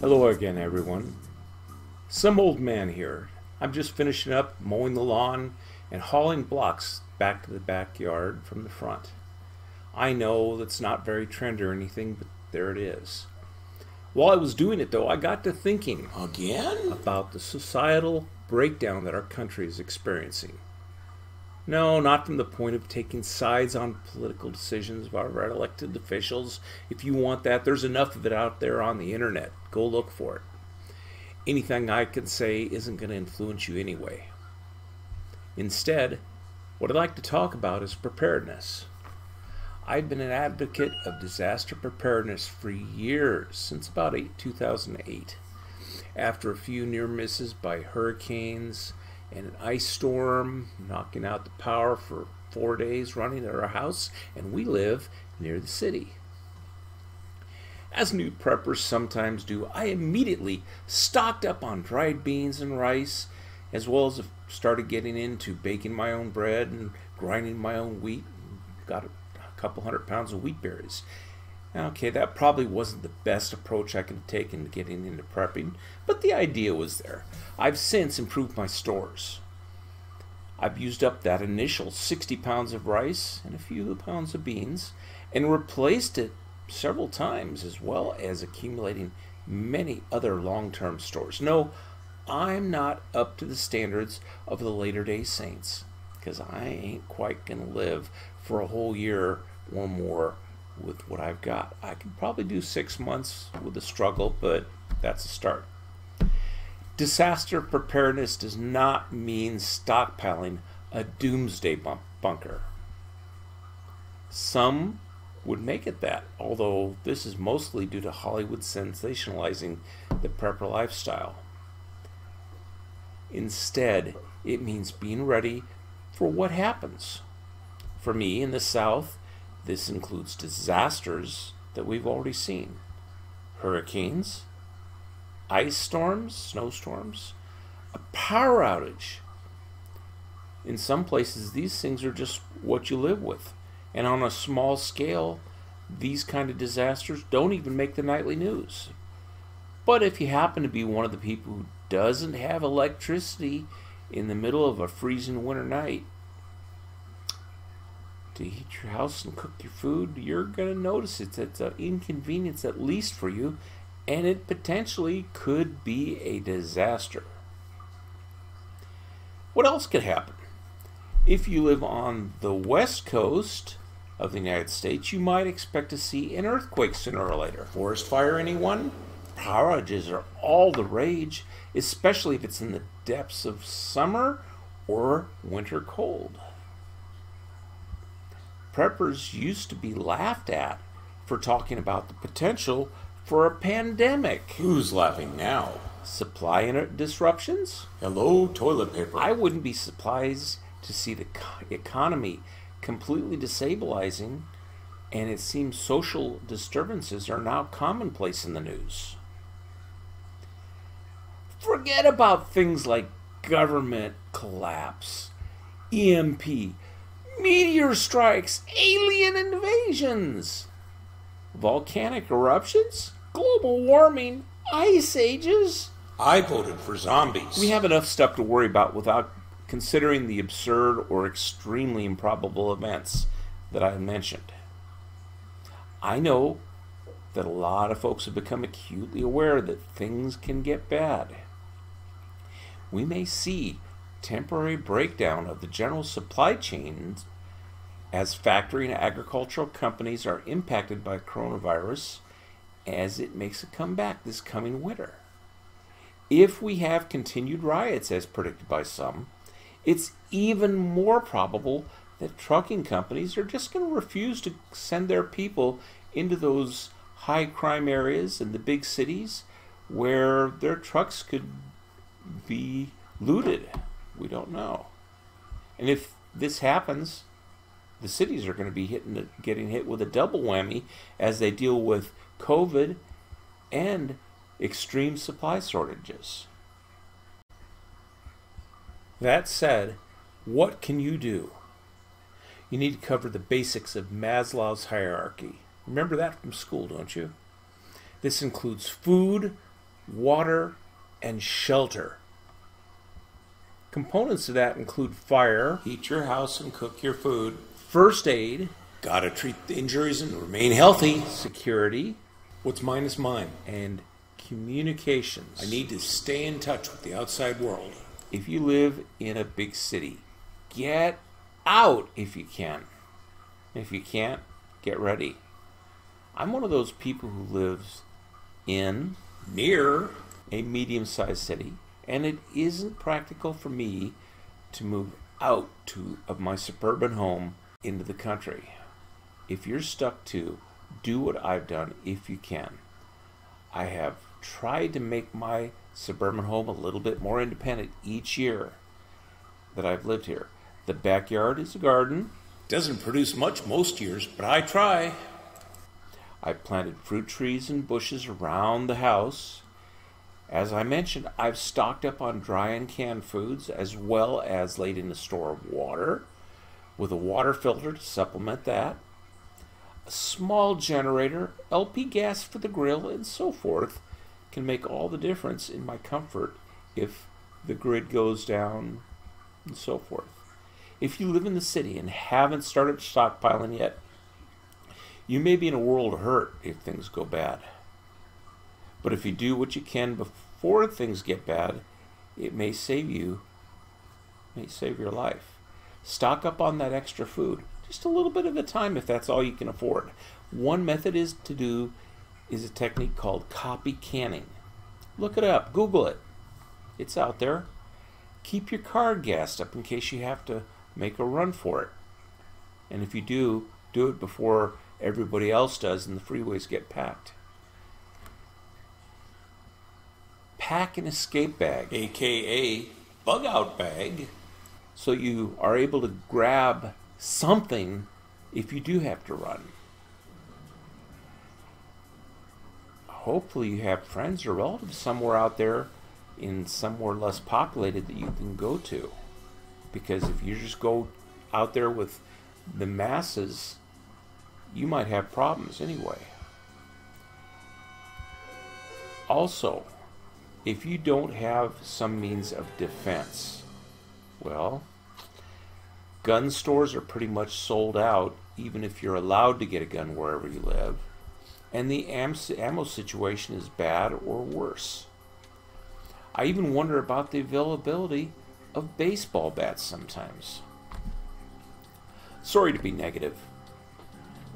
Hello again, everyone. Some old man here. I'm just finishing up mowing the lawn and hauling blocks back to the backyard from the front. I know that's not very trendy or anything, but there it is. While I was doing it, though, I got to thinking Again? about the societal breakdown that our country is experiencing. No, not from the point of taking sides on political decisions of our elected officials. If you want that, there's enough of it out there on the internet. Go look for it. Anything I can say isn't going to influence you anyway. Instead, what I'd like to talk about is preparedness. I've been an advocate of disaster preparedness for years, since about 2008. After a few near misses by hurricanes and an ice storm knocking out the power for 4 days running at our house, and we live near the city. As new preppers sometimes do, I immediately stocked up on dried beans and rice, as well as started getting into baking my own bread and grinding my own wheat. Got a couple 100 pounds of wheat berries. Okay, that probably wasn't the best approach I could have taken to getting into prepping, but the idea was there. I've since improved my stores. I've used up that initial 60 pounds of rice and a few pounds of beans and replaced it several times, as well as accumulating many other long-term stores. No, I'm not up to the standards of the later-day saints, because I ain't quite going to live for a whole year or more with what I've got. I could probably do 6 months with a struggle, but that's a start. Disaster preparedness does not mean stockpiling a doomsday bunker. Some would make it that, although this is mostly due to Hollywood sensationalizing the prepper lifestyle. Instead, it means being ready for what happens. For me, in the South, this includes disasters that we've already seen. Hurricanes, ice storms, snowstorms, a power outage. In some places, these things are just what you live with. And on a small scale, these kind of disasters don't even make the nightly news. But if you happen to be one of the people who doesn't have electricity in the middle of a freezing winter night to heat your house and cook your food, you're going to notice it's an inconvenience, at least for you, and it potentially could be a disaster. What else could happen? If you live on the west coast of the United States, you might expect to see an earthquake sooner or later. Forest fire, anyone? Power outages are all the rage, especially if it's in the depths of summer or winter cold. Preppers used to be laughed at for talking about the potential for a pandemic. Who's laughing now? Supply disruptions? Hello, toilet paper. I wouldn't be surprised to see the economy completely destabilizing, and it seems social disturbances are now commonplace in the news. Forget about things like government collapse, EMP, meteor strikes, alien invasions, volcanic eruptions, global warming, ice ages. I voted for zombies. We have enough stuff to worry about without considering the absurd or extremely improbable events that I mentioned. I know that a lot of folks have become acutely aware that things can get bad. We may see temporary breakdown of the general supply chains as factory and agricultural companies are impacted by coronavirus as it makes a comeback this coming winter. If we have continued riots as predicted by some, it's even more probable that trucking companies are just going to refuse to send their people into those high crime areas in the big cities where their trucks could be looted. We don't know. And if this happens, the cities are going to be getting hit with a double whammy as they deal with COVID and extreme supply shortages. That said, what can you do? You need to cover the basics of Maslow's hierarchy. Remember that from school, don't you? This includes food, water, and shelter. Components of that include fire, Heat your house and cook your food. first aid, Gotta treat the injuries and remain healthy. security, What's mine is mine. and communications. I need to stay in touch with the outside world. If you live in a big city, get out if you can. If you can't, get ready. I'm one of those people who lives in Near. a medium-sized city, and it isn't practical for me to move out of my suburban home into the country. If you're stuck to, do what I've done if you can. I have tried to make my suburban home a little bit more independent each year that I've lived here. The backyard is a garden. Doesn't produce much most years, but I try. I've planted fruit trees and bushes around the house. As I mentioned, I've stocked up on dry and canned foods as well as laid in a store of water with a water filter to supplement that, a small generator, LP gas for the grill, and so forth can make all the difference in my comfort if the grid goes down and so forth. If you live in the city and haven't started stockpiling yet, you may be in a world of hurt if things go bad. But if you do what you can before things get bad, it may save your life. Stock up on that extra food, just a little bit at a time if that's all you can afford. One method is a technique called copy canning. Look it up, Google it. It's out there. Keep your car gassed up in case you have to make a run for it. And if you do it before everybody else does and the freeways get packed. Pack an escape bag, AKA bug out bag. so you are able to grab something if you do have to run. Hopefully you have friends or relatives somewhere out there in somewhere less populated that you can go to. Because if you just go out there with the masses, you might have problems anyway. Also, if you don't have some means of defense, well, gun stores are pretty much sold out, even if you're allowed to get a gun wherever you live, and the ammo situation is bad or worse. I even wonder about the availability of baseball bats sometimes. Sorry to be negative.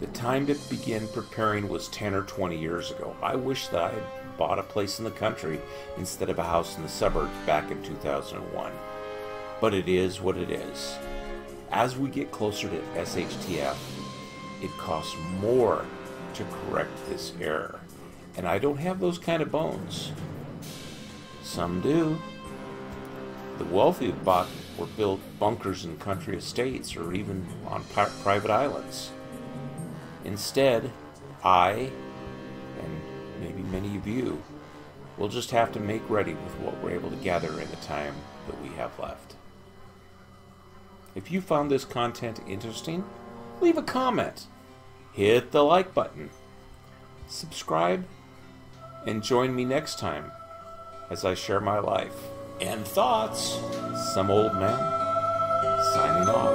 The time to begin preparing was 10 or 20 years ago. I wish that I had bought a place in the country instead of a house in the suburbs back in 2001. But it is what it is. As we get closer to SHTF, it costs more to correct this error. And I don't have those kind of bones. Some do. The wealthy or built bunkers in country estates or even on private islands. Instead, I, and maybe many of you, will just have to make ready with what we're able to gather in the time that we have left. If you found this content interesting, leave a comment, hit the like button, subscribe, and join me next time as I share my life And thoughts. Some old man signing off.